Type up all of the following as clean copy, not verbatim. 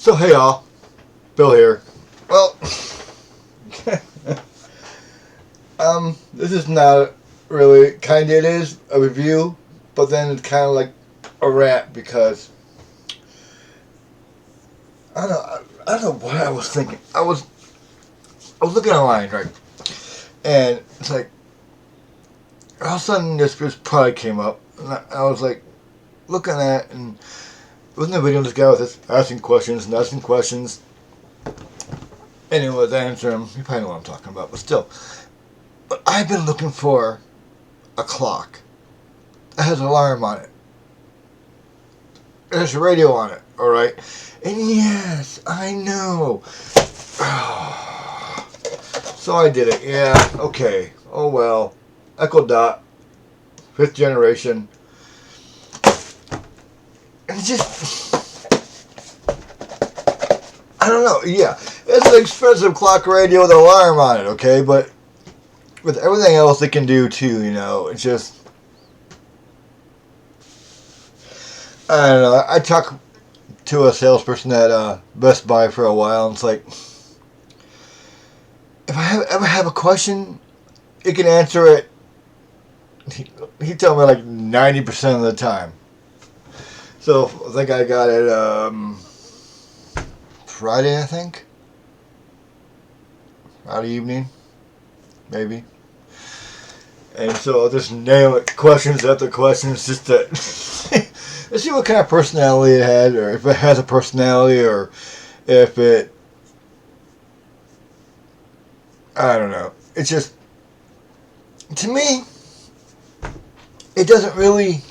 So hey y'all, Bill here. Well, this is not really, kind of it is, a review, but then it's kind of like a rant because, I don't know what I was thinking. I was looking online, right, and it's like, all of a sudden this product came up, and I was like, looking at it, and it was in the video, this guy was just asking questions, and he was answering them. You probably know what I'm talking about, but still. But I've been looking for a clock that has an alarm on it. There's a radio on it, alright? And yes, I know. So I did it, yeah, okay. Oh well. Echo Dot, 5th generation. And just, I don't know, yeah. It's an expensive clock radio with an alarm on it, okay? But with everything else it can do too, it's just, I don't know. I talked to a salesperson at Best Buy for a while, and it's like, if I ever have a question, it can answer it. He told me like 90% of the time. So I think I got it Friday, I think. Friday evening, maybe. And so I'll just nail it, questions after questions, just to let's see what kind of personality it had, or if it has a personality, or if it, I don't know. It's just, to me, it doesn't really,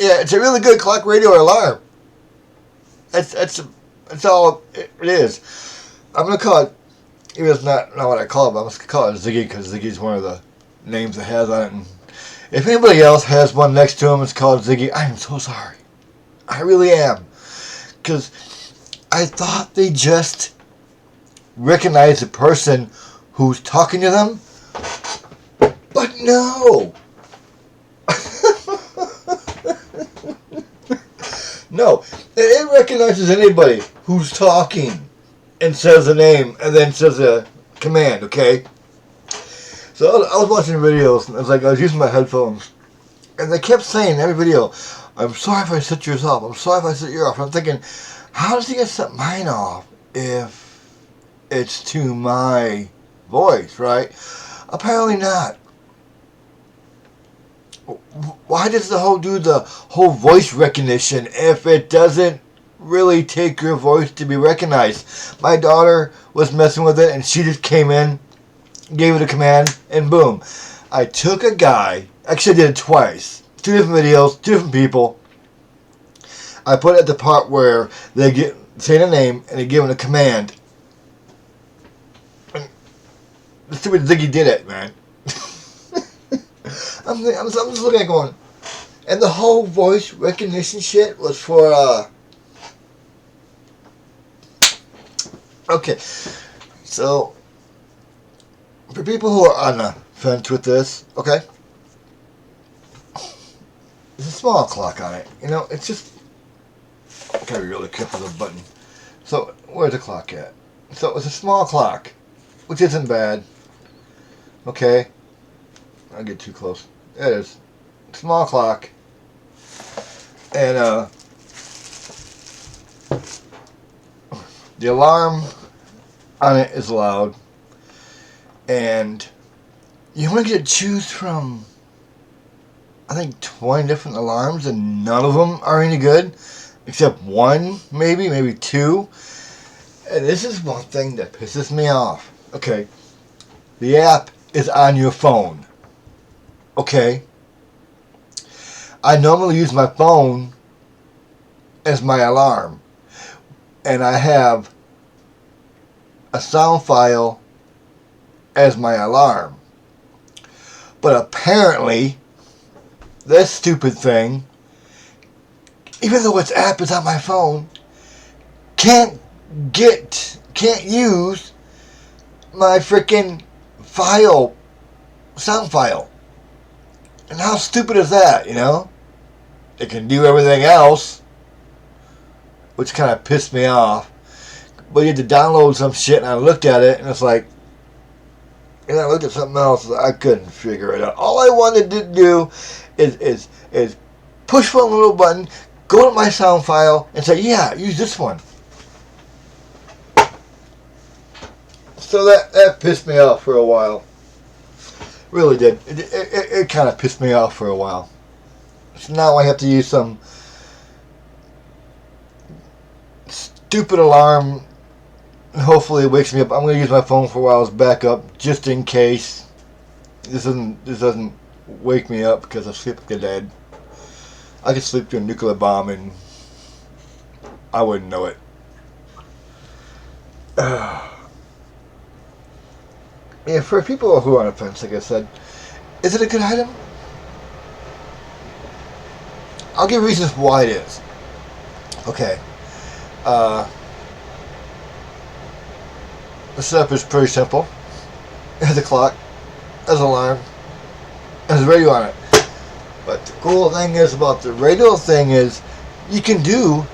yeah, it's a really good clock, radio, or alarm. That's all it is. I'm going to call it, even it's not what I call it, but I'm just going to call it Ziggy, because Ziggy's one of the names it has on it. And if anybody else has one next to him, it's called Ziggy, I am so sorry. I really am. Because I thought they just recognized the person who's talking to them, but no. No, it recognizes anybody who's talking and says a name and then says a command, okay? So I was watching videos, and I was using my headphones, and they kept saying in every video, I'm sorry if I set yours off, I'm sorry if I set yours off. And I'm thinking, how does he get set mine off if it's to my voice, right? Apparently not. Why does the whole voice recognition if it doesn't really take your voice to be recognized? My daughter was messing with it, and she just came in, gave it a command, and boom. I took a guy, actually I did it twice, 2 different videos, 2 different people. I put it at the part where they say the name and they give it a command. And the stupid Ziggy did it, man. I'm just looking at it going, and the whole voice recognition shit was for, okay, so, for people who are on the fence with this, okay, there's a small clock on it, it's just, gotta be really careful with the button. So, where's the clock at? So, it's a small clock, which isn't bad, okay, I'll get too close. It is. Small clock. And, the alarm on it is loud. And you only get to choose from, I think, 20 different alarms, and none of them are any good. Except one, maybe 2. And this is one thing that pisses me off. Okay. The app is on your phone. Okay, I normally use my phone as my alarm, and I have a sound file as my alarm. But apparently, this stupid thing, even though its app is on my phone, can't use my freaking sound file. And how stupid is that, It can do everything else which kind of pissed me off. But you had to download some shit, and I looked at it, and it's like, and I looked at something else, I couldn't figure it out. All I wanted to do is push one little button, go to my sound file, and say, yeah, use this one. So that pissed me off for a while. Really did. It kind of pissed me off for a while. So now I have to use some stupid alarm. Hopefully it wakes me up. I'm going to use my phone for a while as backup, just in case this doesn't wake me up, because I sleep like a dead. I could sleep through a nuclear bomb and I wouldn't know it. Yeah, for people who are on the fence, like I said, is it a good item? I'll give reasons why it is. Okay. The setup is pretty simple. It has a clock, it has an alarm, it has a radio on it. But the cool thing is about the radio thing is you can do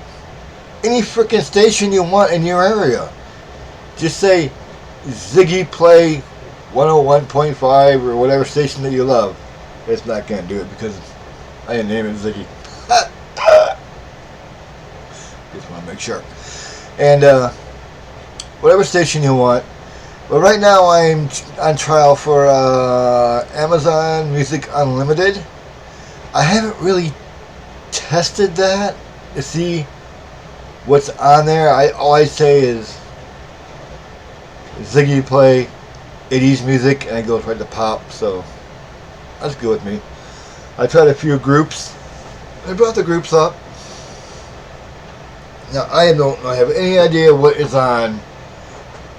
any freaking station you want in your area. Just say, Ziggy, play 101.5 or whatever station that you love. It's not going to do it because I didn't name it Ziggy. Just want to make sure. And whatever station you want. But right now I'm on trial for Amazon Music Unlimited. I haven't really tested that to see what's on there. All I say is Ziggy, play 80s music, and it goes right to pop, so that's good with me. I tried a few groups. I brought the groups up. Now I don't have any idea what is on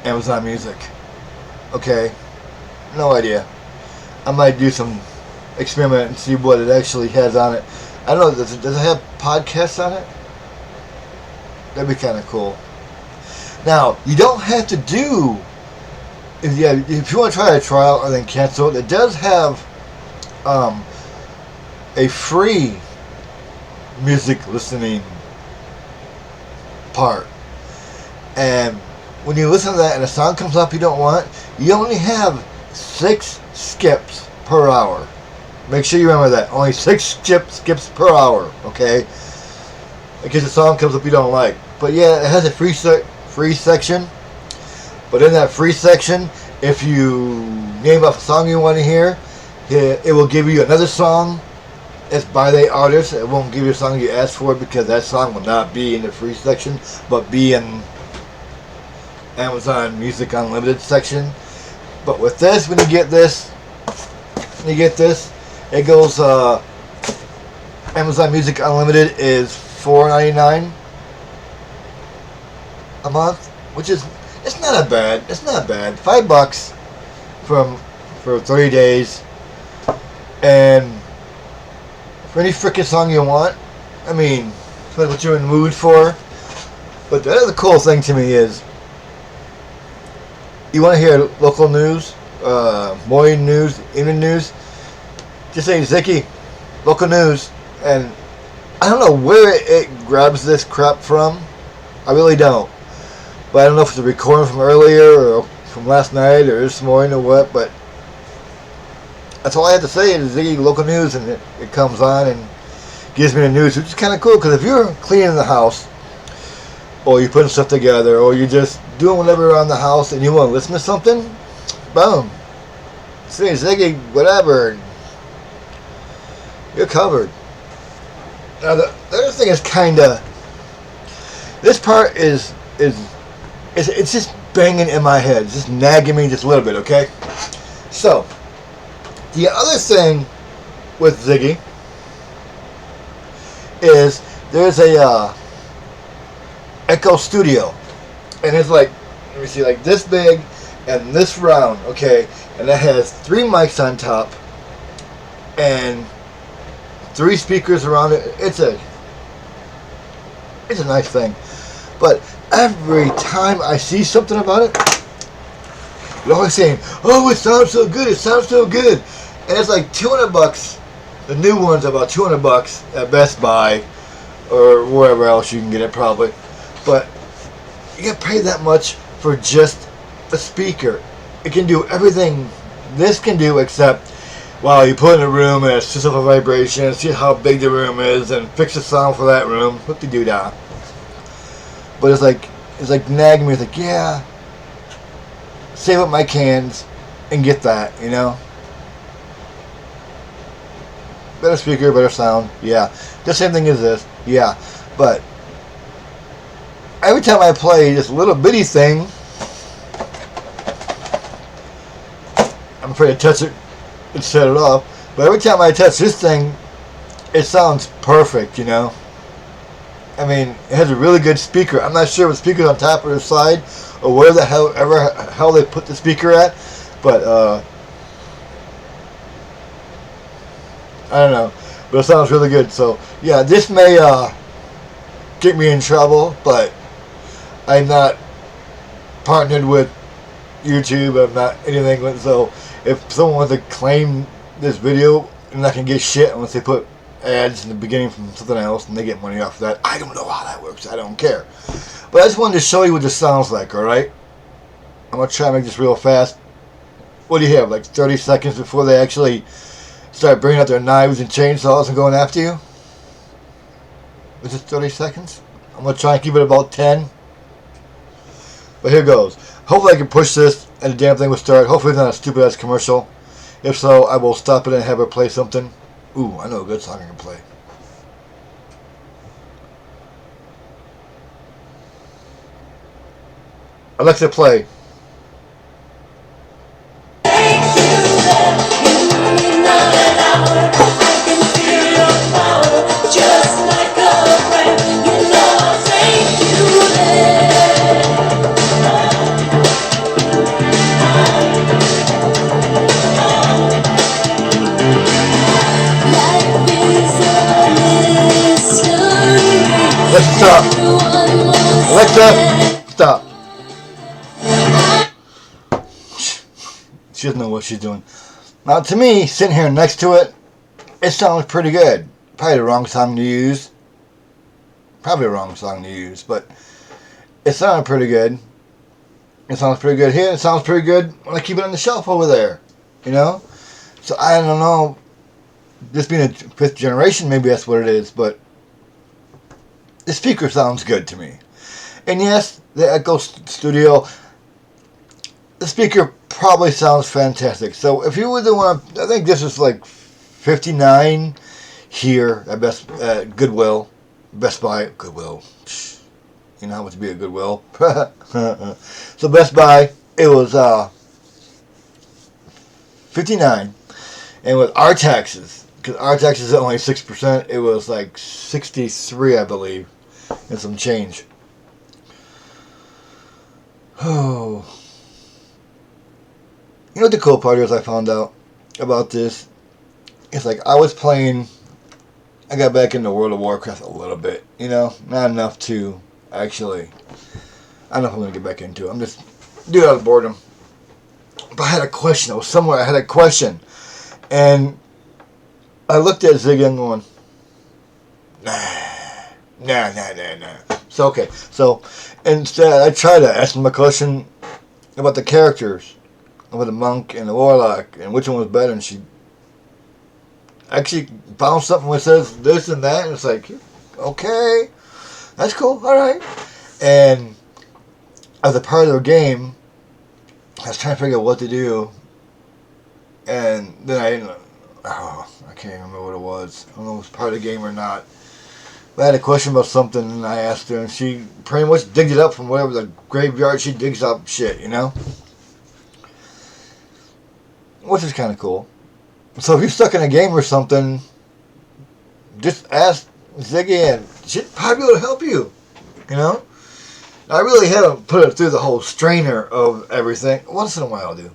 Amazon Music. Okay, no idea. I might do some experiment and see what it actually has on it. I don't know. Does it have podcasts on it? That'd be kind of cool. Now you don't have to do. If you want to try a trial and then cancel it, it does have a free music listening part. And when you listen to that and a song comes up you don't want, you only have 6 skips per hour. Make sure you remember that. Only 6 skips per hour, okay? In case a song comes up you don't like. But yeah, it has a free section. But in that free section, if you name a song you want to hear, it will give you another song. It's by the artist. It won't give you a song you asked for because that song will not be in the free section, but be in Amazon Music Unlimited section. But with this, when you get this, it goes, Amazon Music Unlimited is $4.99 a month, which is, it's not bad. It's not bad. $5 for 30 days, and for any freaking song you want. I mean, depends what you're in the mood for. But the other cool thing to me is, you want to hear local news, morning news, evening news, just say Ziggy, local news, and I don't know where it grabs this crap from. I really don't. But I don't know if it's a recording from earlier or from last night or this morning or what, but that's all I have to say is Ziggy local news, and it comes on and gives me the news, which is kind of cool, because if you're cleaning the house, or you're putting stuff together, or you're just doing whatever around the house and you want to listen to something, boom, say Ziggy whatever, you're covered. Now the other thing is kind of, this part is it's just banging in my head, it's just nagging me just a little bit, okay? So, the other thing with Ziggy is there's a Echo Studio, and it's like, let me see, like this big and this round, okay, and it has 3 mics on top and 3 speakers around it. It's a nice thing, but every time I see something about it, they're always saying, "Oh, it sounds so good! It sounds so good!" And it's like $200. The new one's about $200 at Best Buy or wherever else you can get it, probably. But you get paid that much for just a speaker. It can do everything this can do except, wow, you put it in a room and it sets up a vibration, see how big the room is, and fix the sound for that room. What the do that? But it's like nagging me. It's like, yeah, save up my cans and get that, you know? Better speaker, better sound, yeah. The same thing as this, yeah. But every time I play this little bitty thing, I'm afraid to touch it and set it off. But every time I touch this thing, it sounds perfect, you know? I mean, it has a really good speaker. I'm not sure what speaker's on top or the side, or where the hell they put the speaker at, but I don't know. But it sounds really good. So yeah, this may get me in trouble, but I'm not partnered with YouTube. I'm not anything with. So if someone wants to claim this video, I'm not gonna get shit unless they put ads in the beginning from something else and they get money off of that. I don't know how that works. I don't care. But I just wanted to show you what this sounds like, alright? I'm going to try to make this real fast. What do you have, like 30 seconds before they actually start bringing out their knives and chainsaws and going after you? Is it 30 seconds? I'm going to try and keep it about 10. But here goes. Hopefully I can push this and the damn thing will start. Hopefully it's not a stupid ass commercial. If so, I will stop it and have her play something. Ooh, I know a good song I can play. Alexa, play. Alexa, stop. Alexa, stop. She doesn't know what she's doing. Now, to me, sitting here next to it, it sounds pretty good. Probably the wrong song to use. Probably the wrong song to use, but it sounded pretty good. It sounds pretty good here. It sounds pretty good when I keep it on the shelf over there. You know? So, I don't know. This being a 5th generation, maybe that's what it is, but the speaker sounds good to me. And yes, the Echo Studio, the speaker probably sounds fantastic. So if you were the one, I think this is like $59 here at Goodwill, Best Buy, Goodwill. You know how much to be at Goodwill. So Best Buy, it was $59, and with our taxes, because our taxes are only 6%, it was like $63, I believe, and some change. Oh. You know what the cool part is I found out about this? It's like I was playing, I got back into World of Warcraft a little bit, you know? Not enough to actually, I don't know if I'm going to get back into it. I'm just doing it out of boredom. But I had a question. I was somewhere, I had a question. And I looked at Ziggy and going, nah. So, okay. So, instead, I tried to ask him a question about the characters. About the monk and the warlock, and which one was better, and she actually found something that says this and that, and it's like, okay, that's cool, alright. And as a part of the game, I was trying to figure out what to do, and then I can't remember what it was. I don't know if it was part of the game or not. But I had a question about something, and I asked her, and she pretty much digged it up from whatever the graveyard. She digs up shit, you know? Which is kind of cool. So if you're stuck in a game or something, just ask Ziggy and she'd probably be able to help you. You know? I really haven't put it through the whole strainer of everything. Once in a while I do.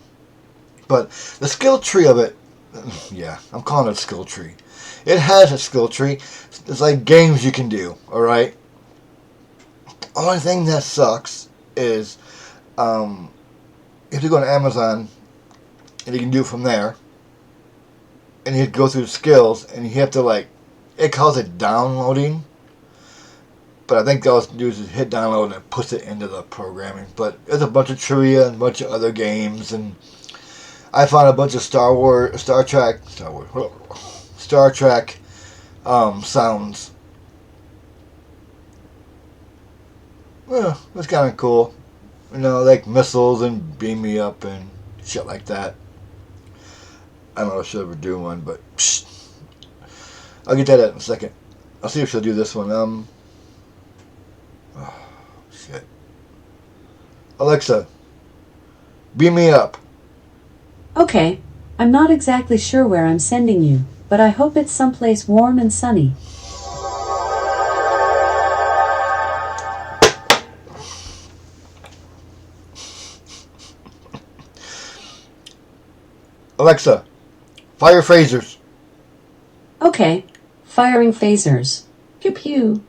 But the skill tree of it, yeah, I'm calling it a skill tree. It has a skill tree. It's like games you can do, alright? The only thing that sucks is if you go on Amazon, and you can do it from there, and you go through the skills, and you have to, like, it calls it downloading, But I think all it's do is hit download and it puts it into the programming. But there's a bunch of trivia and a bunch of other games, and I found a bunch of Star Trek sounds. Well, it's kind of cool. You know, like missiles and beam me up and shit like that. I don't know if she'll ever do one, but psh, I'll get that in a second. I'll see if she'll do this one. Oh, shit. Alexa, beam me up. Okay, I'm not exactly sure where I'm sending you, but I hope it's someplace warm and sunny. Alexa, fire phasers. Okay, firing phasers. Pew pew.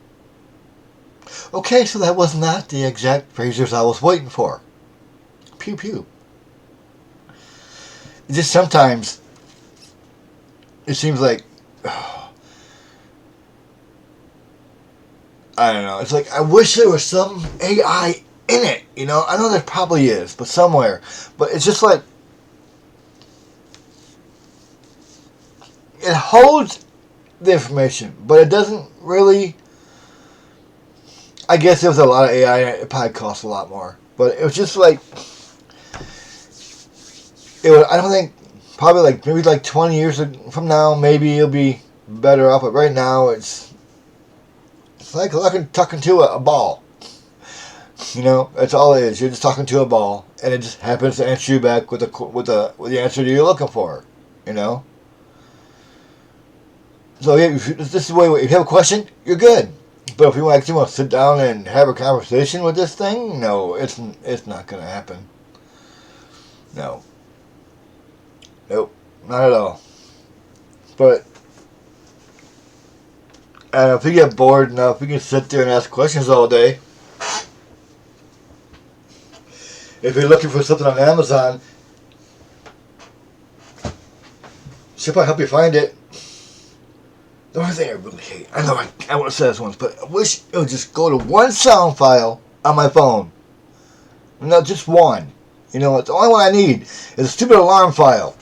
Okay, so that was not the exact phasers I was waiting for. Pew pew. Just sometimes it seems like I don't know. It's like I wish there was some AI in it. You know, I know there probably is, but somewhere. But it's just like it holds the information, but it doesn't really. I guess there was a lot of AI in it. It probably cost a lot more, but it was just like it would. I don't think probably like maybe like 20 years from now, maybe it'll be better off. But right now, it's like talking to a ball. You know, that's all it is. You're just talking to a ball, and it just happens to answer you back with the answer that you're looking for. You know. So yeah, this is the way. If you have a question, you're good. But if you actually want to sit down and have a conversation with this thing, no, it's not going to happen. No. Nope, not at all. But if you get bored enough, you can sit there and ask questions all day. If you're looking for something on Amazon, she'll probably help you find it. The only thing I really hate, I know I want to say this once, but I wish it would just go to one sound file on my phone. No, just one. You know, it's the only one I need is a stupid alarm file.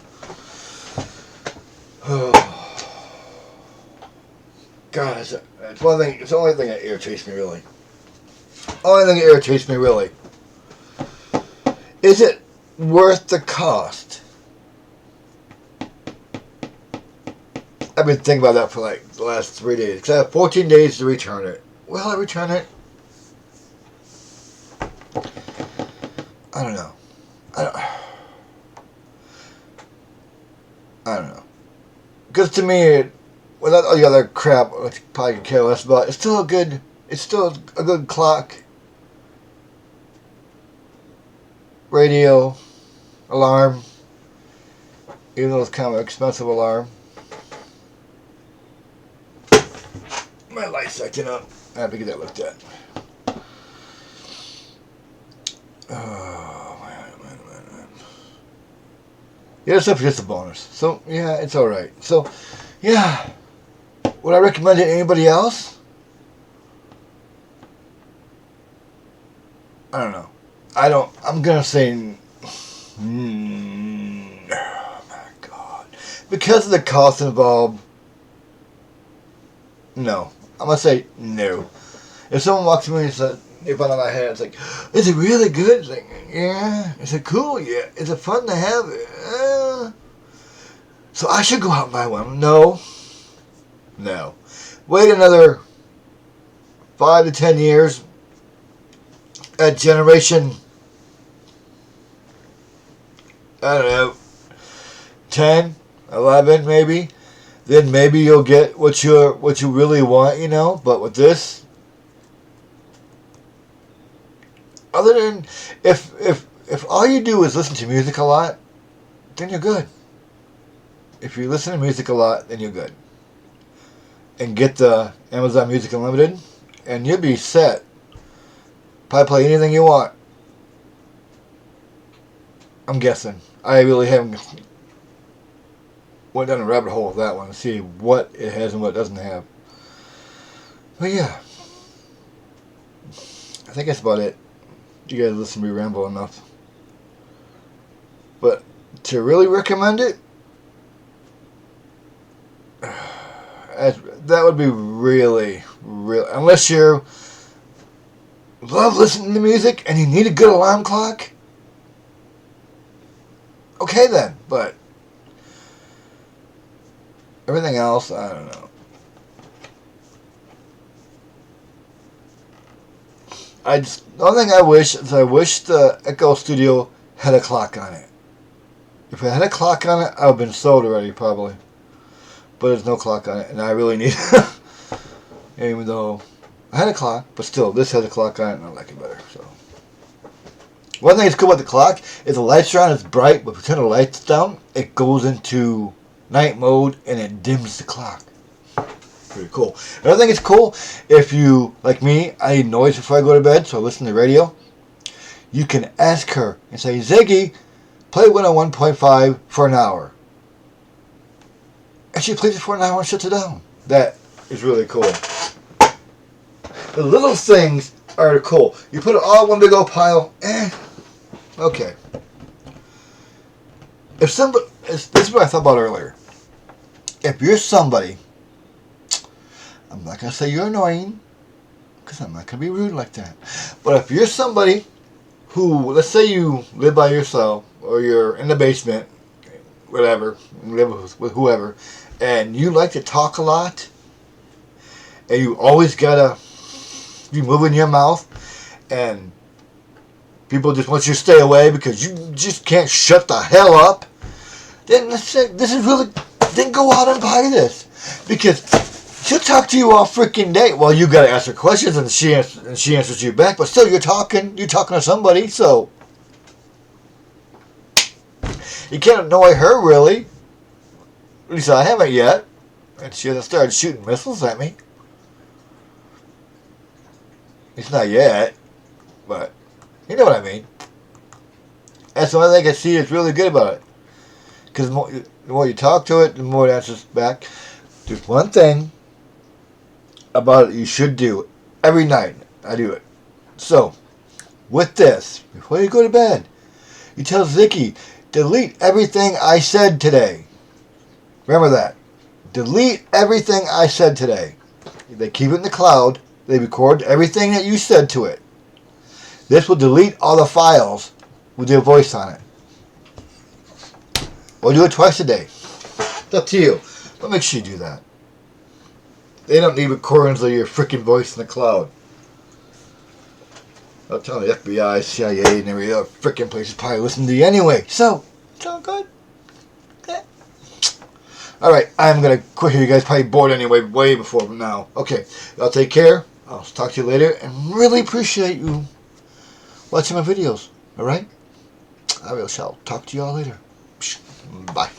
God, it's one thing. It's the only thing that irritates me, really. Only thing that irritates me, really. Is it worth the cost? I've been thinking about that for like the last 3 days. Because I have 14 days to return it. Will I return it? I don't know. I don't know. Because to me, without all the other crap, which you probably could care less about, it's still a good clock, radio, alarm, even though it's kind of an expensive alarm. My light's acting up. I have to get that looked at. Oh, man. Yeah, this stuff is just a bonus. So, yeah, it's alright. So, yeah. Would I recommend it to anybody else? I don't know. I'm going to say... oh, my God. Because of the cost involved, no. I'm going to say no. If someone walks to me and says, they put on my head, it's like, is it really good? It's like, yeah. Is it cool? Yeah. Is it fun to have? So I should go out and buy one. No. Wait another 5 to 10 years at generation, I don't know, 10, 11 maybe. Then maybe you'll get what you really want, you know. But with this, other than if all you do is listen to music a lot, then you're good. If you listen to music a lot, then you're good. And get the Amazon Music Unlimited, and you'll be set. Probably play anything you want. I'm guessing. I really haven't went down a rabbit hole with that one to see what it has and what it doesn't have. But yeah. I think that's about it. You guys listen to me ramble enough. But to really recommend it, that would be really, unless you love listening to music and you need a good alarm clock, okay then. But everything else, I don't know. The only thing I wish is the Echo Studio had a clock on it. If it had a clock on it, I would have been sold already, probably. But there's no clock on it, and I really need it. Even though I had a clock, but still, this has a clock on it, and I like it better. So, one thing that's cool about the clock is the lights are on, it's bright, but if you turn the lights down, it goes into night mode, and it dims the clock. Pretty cool. Another thing that's cool, if you, like me, I need noise before I go to bed, so I listen to the radio. You can ask her and say, Ziggy, play 101.5 for an hour. And she plays it for an hour and shuts it down. That is really cool. The little things are cool. You put it all in one big old pile, okay. This is what I thought about earlier. If you're somebody, I'm not going to say you're annoying, because I'm not going to be rude like that. But if you're somebody who, let's say you live by yourself, or you're in the basement, whatever, you live with whoever, and you like to talk a lot, and you always gotta be moving your mouth, and people just want you to stay away because you just can't shut the hell up, then this is really, then go out and buy this. Because she'll talk to you all freaking day. Well, you gotta ask her questions, and she answers you back, but still you're talking to somebody, so you can't annoy her, really. At least I haven't yet. And she hasn't started shooting missiles at me. It's not yet. But you know what I mean. That's the only thing I see is really good about it. Because the more you talk to it, the more it answers back. There's one thing about it you should do every night. I do it. So, with this, before you go to bed, you tell Ziggy, delete everything I said today. Remember that. Delete everything I said today. They keep it in the cloud. They record everything that you said to it. This will delete all the files with your voice on it. Or do it twice a day. It's up to you. But make sure you do that. They don't need recordings of your freaking voice in the cloud. I'll tell the FBI, CIA, and every other freaking place is probably listening to you anyway. So, it's all good. Okay. Alright, I'm going to quit here. You guys probably bored anyway, way before now. Okay, y'all take care. I'll talk to you later, and really appreciate you watching my videos. Alright? I shall talk to y'all later. Bye.